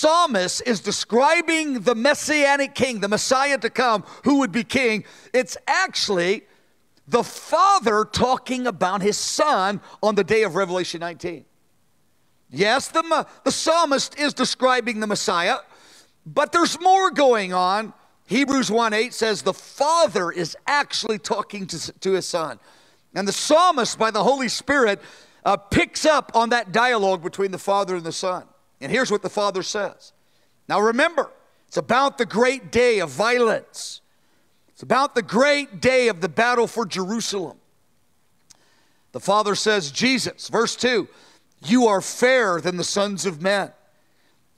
psalmist is describing the Messianic king, the Messiah to come, who would be king, it's actually the Father talking about his Son on the day of Revelation 19. Yes, the psalmist is describing the Messiah, but there's more going on. Hebrews 1:8 says the Father is actually talking to his Son. And the psalmist, by the Holy Spirit, picks up on that dialogue between the Father and the Son. And here's what the Father says. Now remember, it's about the great day of violence. It's about the great day of the battle for Jerusalem. The Father says, Jesus, verse 2, you are fairer than the sons of men.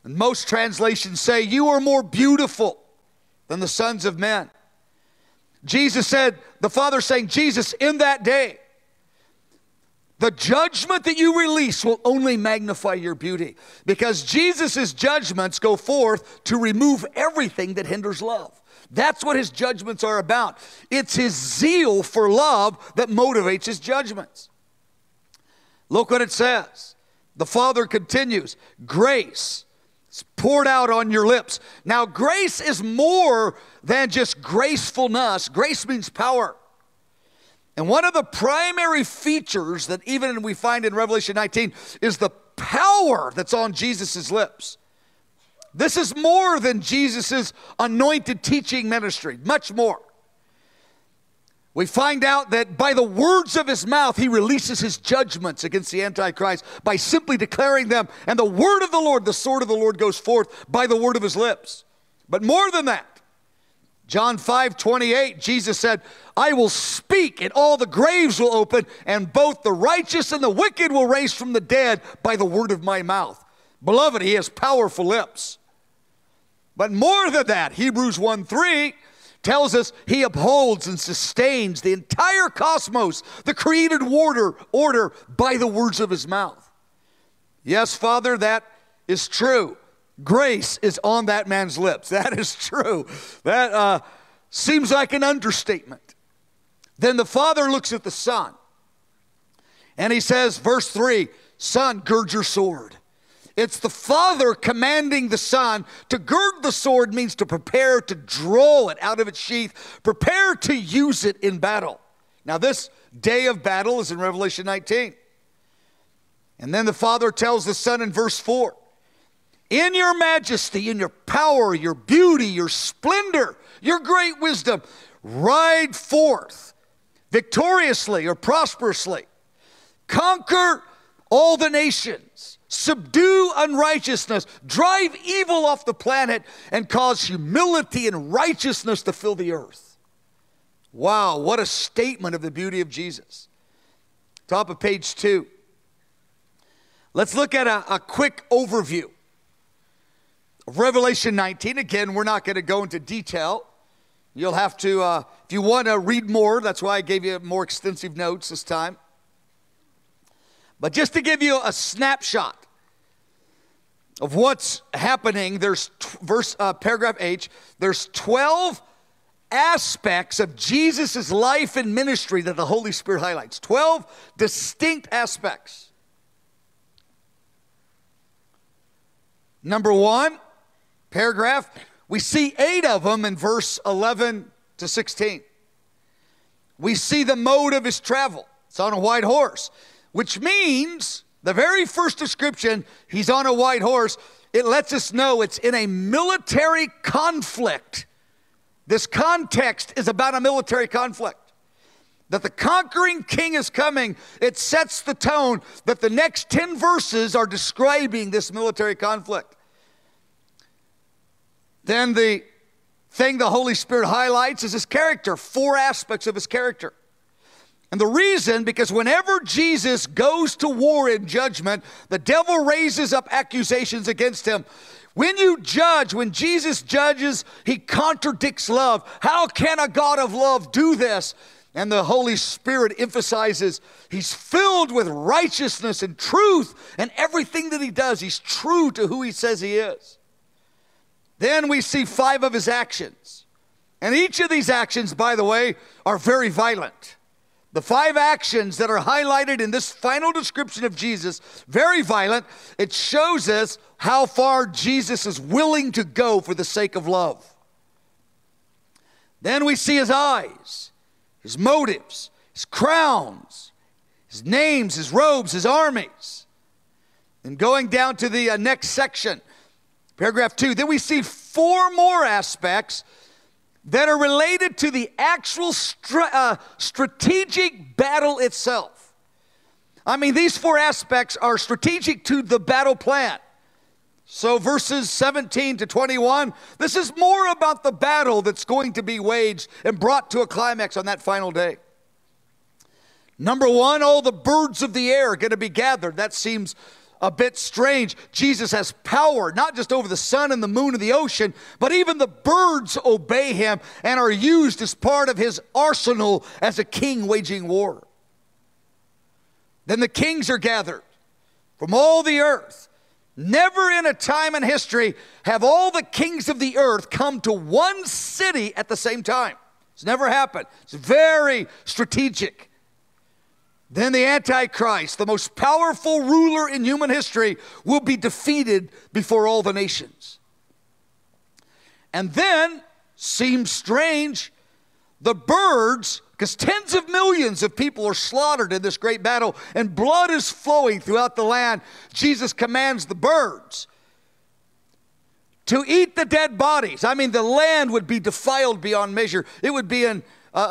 And most translations say, you are more beautiful than the sons of men. Jesus said, the Father saying, Jesus, in that day, the judgment that you release will only magnify your beauty, because Jesus' judgments go forth to remove everything that hinders love. That's what his judgments are about. It's his zeal for love that motivates his judgments. Look what it says. The Father continues, grace is poured out on your lips. Now, grace is more than just gracefulness. Grace means power. And one of the primary features that even we find in Revelation 19 is the power that's on Jesus' lips. This is more than Jesus' anointed teaching ministry, much more. We find out that by the words of his mouth, he releases his judgments against the Antichrist by simply declaring them. And the word of the Lord, the sword of the Lord goes forth by the word of his lips. But more than that, John 5:28, Jesus said, I will speak and all the graves will open, and both the righteous and the wicked will raise from the dead by the word of my mouth. Beloved, he has powerful lips. But more than that, Hebrews 1:3 tells us he upholds and sustains the entire cosmos, the created order by the words of his mouth. Yes, Father, that is true. Grace is on that man's lips. That is true. That seems like an understatement. Then the Father looks at the Son, and he says, verse 3, Son, gird your sword. It's the Father commanding the Son. To gird the sword means to prepare to draw it out of its sheath, prepare to use it in battle. Now this day of battle is in Revelation 19. And then the Father tells the Son in verse 4, in your majesty, in your power, your beauty, your splendor, your great wisdom, ride forth victoriously or prosperously. Conquer all the nations. Subdue unrighteousness. Drive evil off the planet and cause humility and righteousness to fill the earth. Wow, what a statement of the beauty of Jesus. Top of page 2. Let's look at a quick overview of Revelation 19. Again, we're not going to go into detail. You'll have to, if you want to read more, that's why I gave you more extensive notes this time. But just to give you a snapshot of what's happening, there's paragraph H, there's 12 aspects of Jesus' life and ministry that the Holy Spirit highlights. 12 distinct aspects. Number 1, paragraph, we see 8 of them in verse 11 to 16. We see the mode of his travel. It's on a white horse, which means the very first description, he's on a white horse, it lets us know it's in a military conflict. This context is about a military conflict. That the conquering king is coming, it sets the tone that the next 10 verses are describing this military conflict. Then the thing the Holy Spirit highlights is his character, 4 aspects of his character. And the reason, because whenever Jesus goes to war in judgment, the devil raises up accusations against him. When you judge, when Jesus judges, he contradicts love. How can a God of love do this? And the Holy Spirit emphasizes he's filled with righteousness and truth, and everything that he does, he's true to who he says he is. Then we see 5 of his actions. And each of these actions, by the way, are very violent. The 5 actions that are highlighted in this final description of Jesus, very violent. It shows us how far Jesus is willing to go for the sake of love. Then we see his eyes, his motives, his crowns, his names, his robes, his armies. And going down to the next section, paragraph 2, then we see 4 more aspects that are related to the actual strategic battle itself. I mean, these 4 aspects are strategic to the battle plan. So verses 17 to 21, this is more about the battle that's going to be waged and brought to a climax on that final day. Number 1, all the birds of the air are going to be gathered. That seems a bit strange. Jesus has power, not just over the sun and the moon and the ocean, but even the birds obey him and are used as part of his arsenal as a king waging war. Then the kings are gathered from all the earth. Never in a time in history have all the kings of the earth come to one city at the same time. It's never happened. It's very strategic. Then the Antichrist, the most powerful ruler in human history, will be defeated before all the nations. And then, seems strange, the birds, because tens of millions of people are slaughtered in this great battle, and blood is flowing throughout the land. Jesus commands the birds to eat the dead bodies. I mean, the land would be defiled beyond measure. It would be a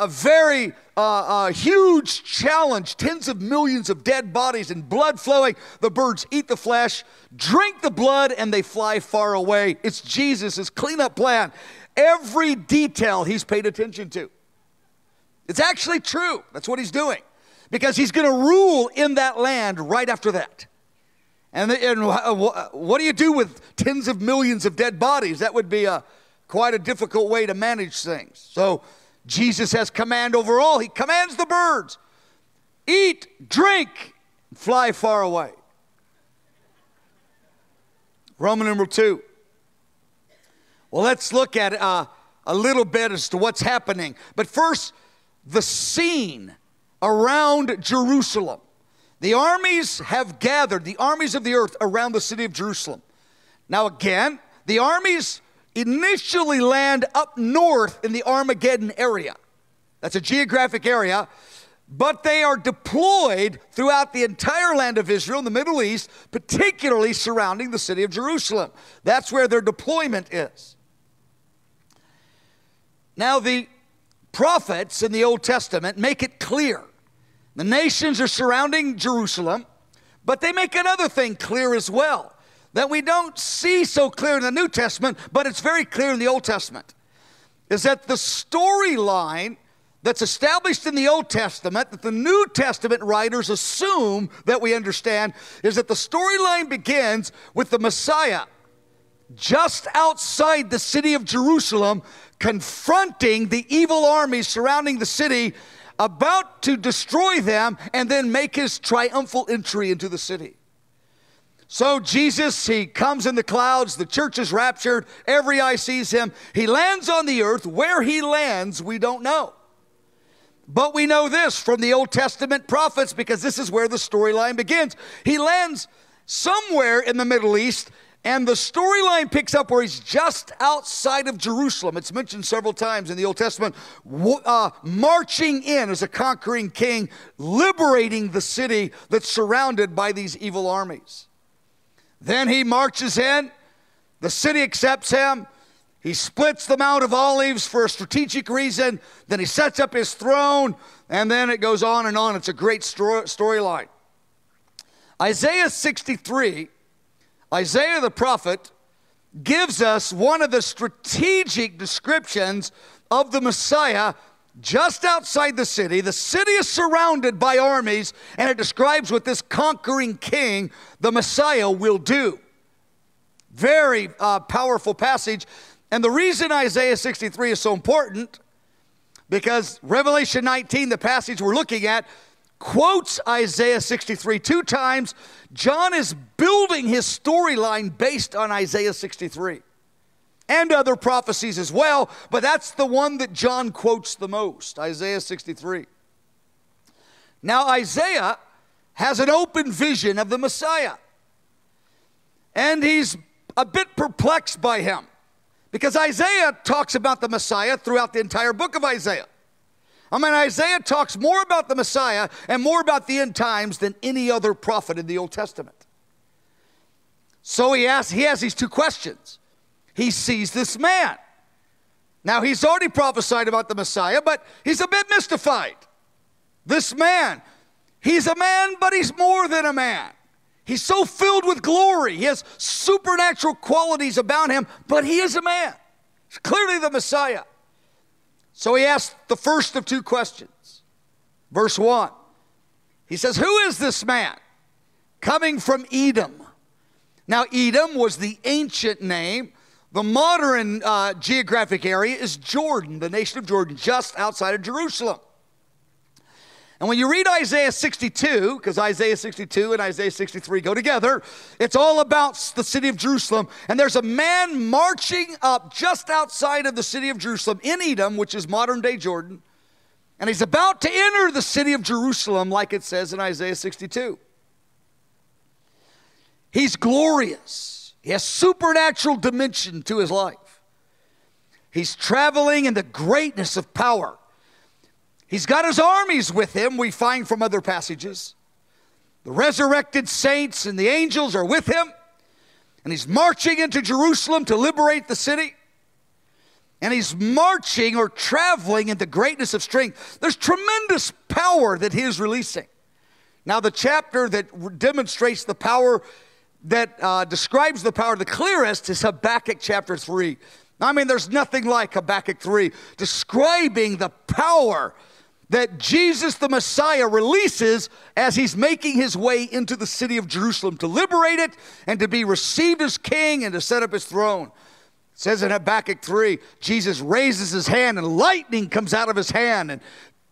very huge challenge. Tens of millions of dead bodies and blood flowing. The birds eat the flesh, drink the blood, and they fly far away. It's Jesus' cleanup plan. Every detail he's paid attention to. It's actually true. That's what he's doing. Because he's going to rule in that land right after that. And what do you do with tens of millions of dead bodies? That would be quite a difficult way to manage things. So Jesus has command over all. He commands the birds, eat, drink, fly far away. Roman number 2. Well, let's look at a little bit as to what's happening. But first, the scene around Jerusalem. The armies have gathered, the armies of the earth, around the city of Jerusalem. Now again, the armies initially land up north in the Armageddon area. That's a geographic area, but they are deployed throughout the entire land of Israel, in the Middle East, particularly surrounding the city of Jerusalem. That's where their deployment is. Now, the prophets in the Old Testament make it clear. The nations are surrounding Jerusalem, but they make another thing clear as well, that we don't see so clear in the New Testament, but it's very clear in the Old Testament, is that the storyline that's established in the Old Testament, that the New Testament writers assume that we understand, is that the storyline begins with the Messiah just outside the city of Jerusalem, confronting the evil armies surrounding the city, about to destroy them, and then make his triumphal entry into the city. So Jesus, he comes in the clouds, the church is raptured, every eye sees him. He lands on the earth. Where he lands, we don't know. But we know this from the Old Testament prophets, because this is where the storyline begins. He lands somewhere in the Middle East, and the storyline picks up where he's just outside of Jerusalem. It's mentioned several times in the Old Testament, marching in as a conquering king, liberating the city that's surrounded by these evil armies. Then he marches in, the city accepts him, he splits the Mount of Olives for a strategic reason, then he sets up his throne, and then it goes on and on. It's a great storyline. Isaiah 63, Isaiah the prophet gives us one of the strategic descriptions of the Messiah just outside the city. The city is surrounded by armies, and it describes what this conquering king, the Messiah, will do. Very powerful passage. And the reason Isaiah 63 is so important, because Revelation 19, the passage we're looking at, quotes Isaiah 63 2 times. John is building his storyline based on Isaiah 63 and other prophecies as well, but that's the one that John quotes the most, Isaiah 63. Now Isaiah has an open vision of the Messiah. And he's a bit perplexed by him, because Isaiah talks about the Messiah throughout the entire book of Isaiah. I mean, Isaiah talks more about the Messiah and more about the end times than any other prophet in the Old Testament. So he has these two questions. He sees this man. Now, he's already prophesied about the Messiah, but he's a bit mystified. This man, he's a man, but he's more than a man. He's so filled with glory. He has supernatural qualities about him, but he is a man. He's clearly the Messiah. So he asks the first of two questions. Verse 1, he says, who is this man coming from Edom? Now, Edom was the ancient name. The modern geographic area is Jordan, the nation of Jordan, just outside of Jerusalem. And when you read Isaiah 62, because Isaiah 62 and Isaiah 63 go together, it's all about the city of Jerusalem. And there's a man marching up just outside of the city of Jerusalem in Edom, which is modern-day Jordan. And he's about to enter the city of Jerusalem, like it says in Isaiah 62. He's glorious. He has supernatural dimension to his life. He's traveling in the greatness of power. He's got his armies with him, we find from other passages. The resurrected saints and the angels are with him. And he's marching into Jerusalem to liberate the city. And he's marching or traveling in the greatness of strength. There's tremendous power that he is releasing. Now, the chapter that demonstrates the power, that describes the power the clearest, is Habakkuk chapter 3. I mean, there's nothing like Habakkuk 3 describing the power that Jesus the Messiah releases as he's making his way into the city of Jerusalem to liberate it and to be received as king and to set up his throne. It says in Habakkuk 3, Jesus raises his hand and lightning comes out of his hand and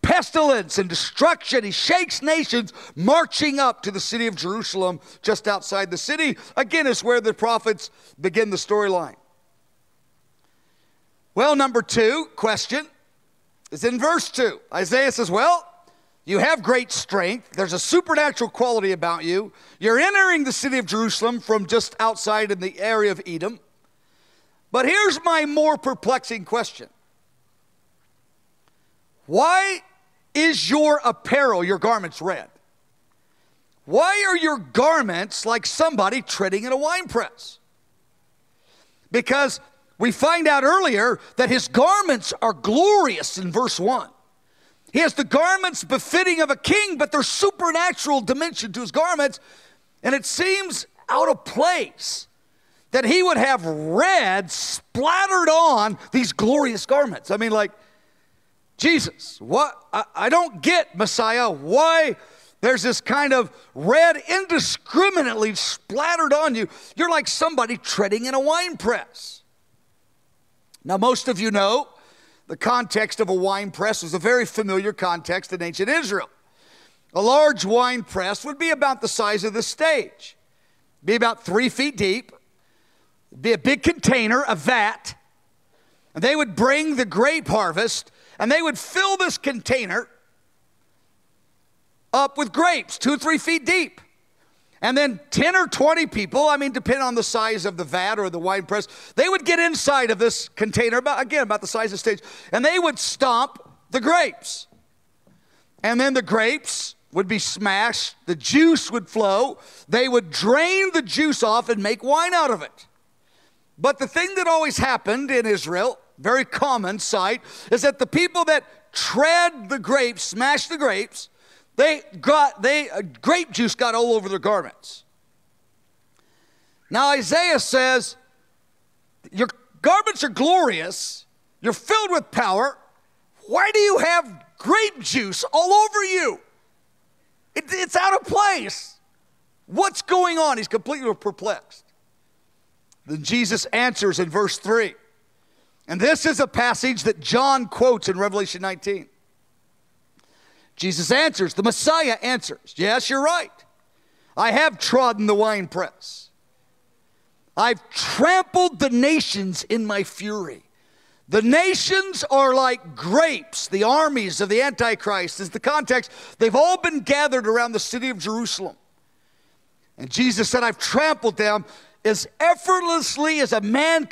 pestilence and destruction. He shakes nations, marching up to the city of Jerusalem just outside the city. Again, is where the prophets begin the storyline. Well, number two question is in verse 2. Isaiah says, well, you have great strength. There's a supernatural quality about you. You're entering the city of Jerusalem from just outside in the area of Edom. But here's my more perplexing question. Why is your apparel, your garments, red? Why are your garments like somebody treading in a winepress? Because we find out earlier that his garments are glorious in verse 1. He has the garments befitting of a king, but there's supernatural dimension to his garments. And it seems out of place that he would have red splattered on these glorious garments. I mean, like, Jesus, what? I don't get, Messiah, why there's this kind of red indiscriminately splattered on you. You're like somebody treading in a winepress. Now, most of you know the context of a wine press was a very familiar context in ancient Israel. A large wine press would be about the size of this stage, be about 3 feet deep, be a big container, a vat, and they would bring the grape harvest, and they would fill this container up with grapes, 2 or 3 feet deep. And then 10 or 20 people, I mean, depending on the size of the vat or the wine press, they would get inside of this container, about the size of the stage, and they would stomp the grapes. And then the grapes would be smashed, the juice would flow, they would drain the juice off and make wine out of it. But the thing that always happened in Israel, very common sight, is that the people that tread the grapes, smash the grapes, grape juice got all over their garments. Now Isaiah says, your garments are glorious, you're filled with power, why do you have grape juice all over you? It's out of place. What's going on? He's completely perplexed. Then Jesus answers in verse 3. And this is a passage that John quotes in Revelation 19. Jesus answers, the Messiah answers, yes, you're right. I have trodden the winepress. I've trampled the nations in my fury. The nations are like grapes, the armies of the Antichrist is the context. They've all been gathered around the city of Jerusalem. And Jesus said, I've trampled them as effortlessly as a man